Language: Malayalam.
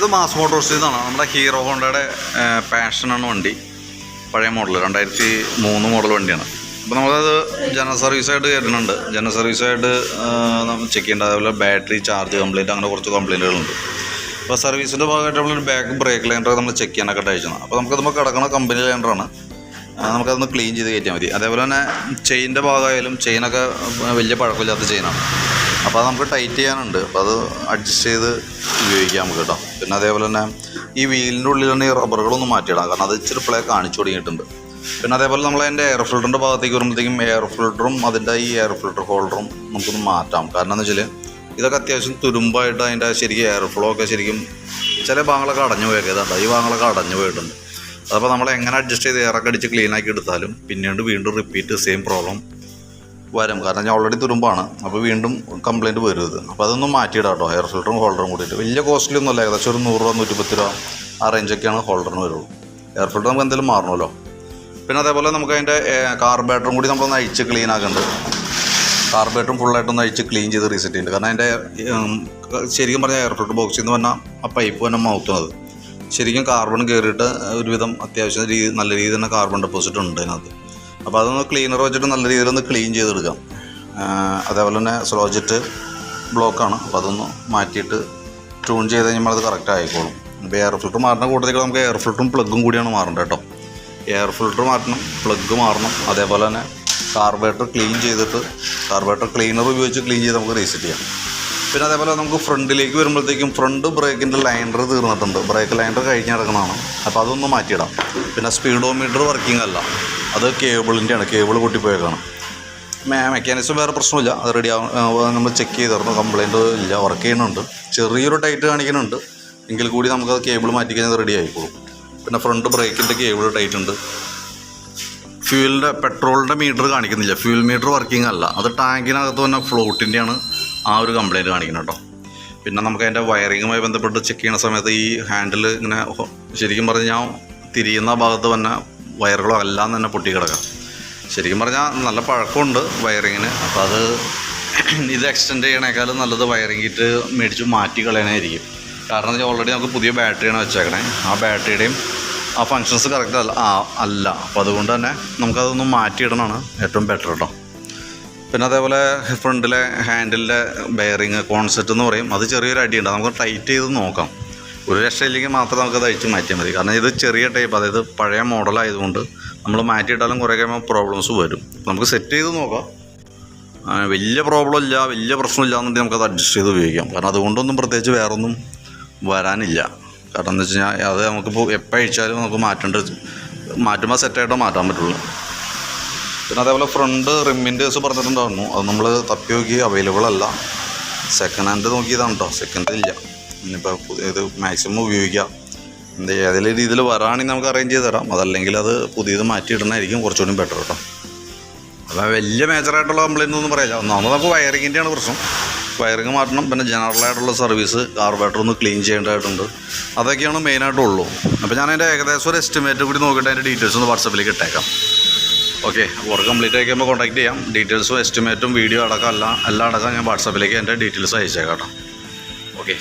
ഇത് മാസ് മോട്ടോഴ്സിൽ നിന്നാണ്. നമ്മുടെ ഹീറോ ഹോണ്ടയുടെ പാഷനാണ് വണ്ടി. പഴയ മോഡൽ 2003 മോഡൽ വണ്ടിയാണ്. അപ്പോൾ നമ്മളത് ജനറൽ സർവീസായിട്ട് കയറ്റുന്നുണ്ട്. ജനറൽ സർവീസായിട്ട് നമ്മൾ ചെക്ക് ചെയ്യേണ്ട. അതേപോലെ ബാറ്ററി ചാർജ് കംപ്ലൈൻറ്റ്, അങ്ങനെ കുറച്ച് കംപ്ലൈൻറ്റുകളുണ്ട്. അപ്പോൾ സർവീസിൻ്റെ ഭാഗമായിട്ട് നമ്മളൊരു ബാക്ക് ബ്രേക്ക് ലൈനർ നമ്മൾ ചെക്ക് ചെയ്യാനൊക്കെ അയച്ചതാണ്. അപ്പോൾ നമുക്കത് കിടക്കുന്ന കമ്പനി ലൈനറാണ്. നമുക്കതൊന്ന് ക്ലീൻ ചെയ്ത് കയറ്റിയാൽ മതി. അതേപോലെ തന്നെ ചെയിൻ്റെ ഭാഗമായാലും ചെയിനൊക്കെ വലിയ പഴക്കമില്ലാത്ത ചെയിനാണ്. അപ്പോൾ അത് നമുക്ക് ടൈറ്റ് ചെയ്യാനുണ്ട്. അപ്പോൾ അത് അഡ്ജസ്റ്റ് ചെയ്ത് ഉപയോഗിക്കാം നമുക്ക് കേട്ടോ. പിന്നെ അതേപോലെ തന്നെ ഈ വീലിൻ്റെ ഉള്ളിൽ തന്നെ ഈ റബ്ബറുകളൊന്നും മാറ്റിയിടാം, കാരണം അത് ഇച്ചിരി പ്ലേ കാണിച്ചു തുടങ്ങിയിട്ടുണ്ട്. പിന്നെ അതേപോലെ നമ്മൾ അതിൻ്റെ എയർ ഫിൽറ്ററിൻ്റെ ഭാഗത്തേക്ക് വരുമ്പോഴത്തേക്കും എയർ ഫിൽറ്ററും അതിൻ്റെ ഈ എയർ ഫിൽറ്റർ ഹോൾഡറും നമുക്കൊന്ന് മാറ്റാം. കാരണം എന്ന് വെച്ചാൽ ഇതൊക്കെ അത്യാവശ്യം തുരുമ്പായിട്ട് അതിൻ്റെ ശരിക്കും എയർ ഫ്ലോ ഒക്കെ ശരിക്കും ചില ഭാഗങ്ങളൊക്കെ അടഞ്ഞു പോയേക്കതുണ്ട്. ഈ ഭാഗങ്ങളൊക്കെ അടഞ്ഞു പോയിട്ടുണ്ട്. അതപ്പോൾ നമ്മൾ എങ്ങനെ അഡ്ജസ്റ്റ് ചെയ്ത് എയറൊക്കെ അടിച്ച് ക്ലീനാക്കി എടുത്താലും പിന്നീട് വീണ്ടും റിപ്പീറ്റ് സെയിം പ്രോബ്ലം വരും. കാരണം ഞാൻ ഓൾറെഡി തുരുമ്പാണ്, അപ്പോൾ വീണ്ടും കംപ്ലയിൻറ്റ് വരും ഇത്. അപ്പോൾ അതൊന്നും മാറ്റിയിടാം കേട്ടോ. എയർ ഫിൽറ്ററും ഹോൾഡറും കൂടിയിട്ട് വലിയ കോസ്റ്റ്ലി ഒന്നുമല്ല, ഏകദേശം ഒരു 100 രൂപ 110 രൂപ ആ റേഞ്ചൊക്കെയാണ് ഹോൾഡറിന് വരുള്ളൂ. എയർ ഫിൽറ്റർ നമുക്ക് എന്തെങ്കിലും മാറണമല്ലോ. പിന്നെ അതേപോലെ നമുക്ക് അതിൻ്റെ കാർബറേറ്ററും കൂടി നമ്മളൊന്ന് അഴിച്ച് ക്ലീൻ ആക്കുന്നുണ്ട്. കാർബറേറ്ററും ഫുള്ളായിട്ടൊന്ന് അഴിച്ച് ക്ലീൻ ചെയ്ത് റീസെറ്റ് ചെയ്യുന്നുണ്ട്. കാരണം അതിൻ്റെ ശരിക്കും പറഞ്ഞാൽ എയർ ഫിൽറ്റർ ബോക്സിൽ നിന്ന് പറഞ്ഞാൽ ആ പൈപ്പ് തന്നെ മൗത്തുന്നത് ശരിക്കും കാർബൺ കയറിയിട്ട് ഒരുവിധം അത്യാവശ്യം നല്ല രീതിയിൽ തന്നെ കാർബൺ ഡെപ്പോസിറ്റ് ഉണ്ട് അതിനകത്ത്. അപ്പോൾ അതൊന്ന് ക്ലീനർ വെച്ചിട്ട് നല്ല രീതിയിലൊന്ന് ക്ലീൻ ചെയ്തെടുക്കാം. അതേപോലെ തന്നെ സ്ലോജറ്റ് ബ്ലോക്കാണ്, അപ്പോൾ അതൊന്ന് മാറ്റിയിട്ട് ട്യൂൺ ചെയ്ത് കഴിയുമ്പോൾ അത് കറക്റ്റ് ആയിക്കോളും. ഇപ്പോൾ എയർ ഫിൽറ്റർ മാറുന്ന കൂട്ടത്തിൽ നമുക്ക് എയർ ഫിൽറ്ററും പ്ലഗും കൂടിയാണ് മാറേണ്ടത് കേട്ടോ. എയർ ഫിൽറ്റർ മാറ്റണം, പ്ലഗ് മാറണം. അതേപോലെ തന്നെ കാർബറേറ്റർ ക്ലീൻ ചെയ്തിട്ട് കാർബറേറ്റർ ക്ലീനർ ഉപയോഗിച്ച് ക്ലീൻ ചെയ്ത് നമുക്ക് റീസെറ്റ് ചെയ്യാം. പിന്നെ അതേപോലെ നമുക്ക് ഫ്രണ്ടിലേക്ക് വരുമ്പോഴത്തേക്കും ഫ്രണ്ട് ബ്രേക്കിൻ്റെ ലൈനർ തീർന്നിട്ടുണ്ട്. ബ്രേക്ക് ലൈനർ കഴിഞ്ഞ് കിടക്കണതാണ്. അപ്പോൾ അതൊന്ന് മാറ്റിയിടാം. പിന്നെ സ്പീഡോമീറ്റർ വർക്കിംഗ് അല്ല, അത് കേബിളിൻ്റെയാണ്, കേബിൾ പൊട്ടിപ്പോയേക്കാണ്. മെക്കാനിസം വേറെ പ്രശ്നമില്ല, അത് റെഡി ആവും. നമ്മൾ ചെക്ക് ചെയ്തിരുന്നു, കംപ്ലയിൻറ്റ് ഇല്ല, വർക്ക് ചെയ്യുന്നുണ്ട്. ചെറിയൊരു ടൈറ്റ് കാണിക്കുന്നുണ്ട്, എങ്കിൽ കൂടി നമുക്കത് കേബിൾ മാറ്റിക്കഴിഞ്ഞാൽ റെഡി ആയിക്കോളും. പിന്നെ ഫ്രണ്ട് ബ്രേക്കിൻ്റെ കേബിൾ ടൈറ്റ് ഉണ്ട്. ഫ്യൂവലിൻ്റെ പെട്രോളിൻ്റെ മീറ്റർ കാണിക്കുന്നില്ല, ഫ്യൂൽ മീറ്റർ വർക്കിംഗ് അല്ല, അത് ടാങ്കിനകത്ത് തന്നെ ഫ്ലോട്ടിൻ്റെയാണ് ആ ഒരു കംപ്ലയിൻറ്റ് കാണിക്കുന്നത് കേട്ടോ. പിന്നെ നമുക്ക് അതിൻ്റെ വയറിങ്ങുമായി ബന്ധപ്പെട്ട് ചെക്ക് ചെയ്യുന്ന സമയത്ത് ഈ ഹാൻഡിൽ ഇങ്ങനെ ശരിക്കും പറഞ്ഞാൽ തിരിയുന്ന ഭാഗത്ത് തന്നെ വയറുകളോ എല്ലാം തന്നെ പൊട്ടിക്കിടക്കാം. ശരിക്കും പറഞ്ഞാൽ നല്ല പഴക്കമുണ്ട് വയറിങ്ങിന്. അപ്പോൾ അത് ഇത് എക്സ്റ്റെൻഡ് ചെയ്യണേക്കാളും നല്ലത് വയറിങ് കിറ്റ് മേടിച്ച് മാറ്റി കളയണമായിരിക്കും. കാരണം എന്ന് വെച്ചാൽ ഓൾറെഡി നമുക്ക് പുതിയ ബാറ്ററിയാണ് വെച്ചേക്കണേ, ആ ബാറ്ററിയുടെയും ആ ഫങ്ഷൻസ് കറക്റ്റ് അല്ല. അപ്പോൾ അതുകൊണ്ട് തന്നെ നമുക്കതൊന്ന് മാറ്റിയിടണമാണ് ഏറ്റവും ബെറ്റർ കേട്ടോ. പിന്നെ അതേപോലെ ഫ്രണ്ടിലെ ഹാൻഡിലിൻ്റെ ബെയറിങ് കോൺസെപ്റ്റ് എന്ന് പറയും, അത് ചെറിയൊരു അടിയുണ്ട്. നമുക്ക് ടൈറ്റ് ചെയ്ത് നോക്കാം. ഒരു രക്ഷയില്ലെങ്കിൽ മാത്രം നമുക്കത് അഴിച്ച് മാറ്റിയാൽ മതി. കാരണം ഇത് ചെറിയ ടൈപ്പ്, അതായത് പഴയ മോഡലായതുകൊണ്ട് നമ്മൾ മാറ്റിയിട്ടാലും കുറേ കഴിയുമ്പോൾ പ്രോബ്ലംസ് വരും. നമുക്ക് സെറ്റ് ചെയ്ത് നോക്കാം. വലിയ പ്രോബ്ലം ഇല്ല, വലിയ പ്രശ്നമില്ല എന്നുണ്ടെങ്കിൽ നമുക്കത് അഡ്ജസ്റ്റ് ചെയ്ത് ഉപയോഗിക്കാം. കാരണം അതുകൊണ്ടൊന്നും പ്രത്യേകിച്ച് വേറൊന്നും വരാനില്ല. കാരണം എന്താ വെച്ച് കഴിഞ്ഞാൽ അത് നമുക്കിപ്പോൾ എപ്പോൾ അഴിച്ചാലും നമുക്ക് മാറ്റുമ്പോൾ സെറ്റായിട്ടോ മാറ്റാൻ പറ്റുള്ളൂ. പിന്നെ അതേപോലെ ഫ്രണ്ട് റിമ്മിൻ്റെ കേസ് പറഞ്ഞിട്ടുണ്ടായിരുന്നു, അത് നമ്മൾ തപ്പി നോക്കി അവൈലബിൾ അല്ല. സെക്കൻഡ് ഹാൻഡ് നോക്കിയതാണ് കേട്ടോ, സെക്കൻഡ് ഇല്ല. ഇനിയിപ്പോൾ ഇത് മാക്സിമം ഉപയോഗിക്കാം. ഏതെങ്കിലും രീതിയിൽ വരാണെങ്കിൽ നമുക്ക് അറേഞ്ച് ചെയ്ത് തരാം. അതല്ലെങ്കിൽ അത് പുതിയത് മാറ്റിയിടുന്നതായിരിക്കും കുറച്ചുകൂടി ബെറ്റർ കേട്ടോ. അപ്പോൾ വലിയ മേജറായിട്ടുള്ള കംപ്ലയിൻ്റ് ഒന്നും പറയാം. ഒന്നാമത് നമുക്ക് വയറിങ്ങിൻ്റെയാണ് പ്രശ്നം, വയറിങ് മാറ്റണം. പിന്നെ ജനറലായിട്ടുള്ള സർവീസ് കാർബറേറ്റർ ഒന്ന് ക്ലീൻ ചെയ്യേണ്ടതായിട്ടുണ്ട്. അതൊക്കെയാണ് മെയിനായിട്ടുള്ളൂ. അപ്പോൾ ഞാൻ അതിൻ്റെ ഏകദേശം ഒരു എസ്റ്റിമേറ്റ് കൂടി നോക്കിയിട്ട് അതിൻ്റെ ഡീറ്റെയിൽസ് ഒന്ന് വാട്സപ്പിലേക്ക് ഇട്ടേക്കാം. ഓക്കെ, വർക്ക് കംപ്ലീറ്റ് ആയിക്കുമ്പോൾ കോൺടാക്ട് ചെയ്യാം. ഡീറ്റെയിൽസും എസ്റ്റിമേറ്റും വീഡിയോ അടക്കം എല്ലാം അടക്കം ഞാൻ വാട്സപ്പിലേക്ക് എൻ്റെ ഡീറ്റെയിൽസ് അയച്ചേക്കാം കേട്ടോ. ഓക്കെ.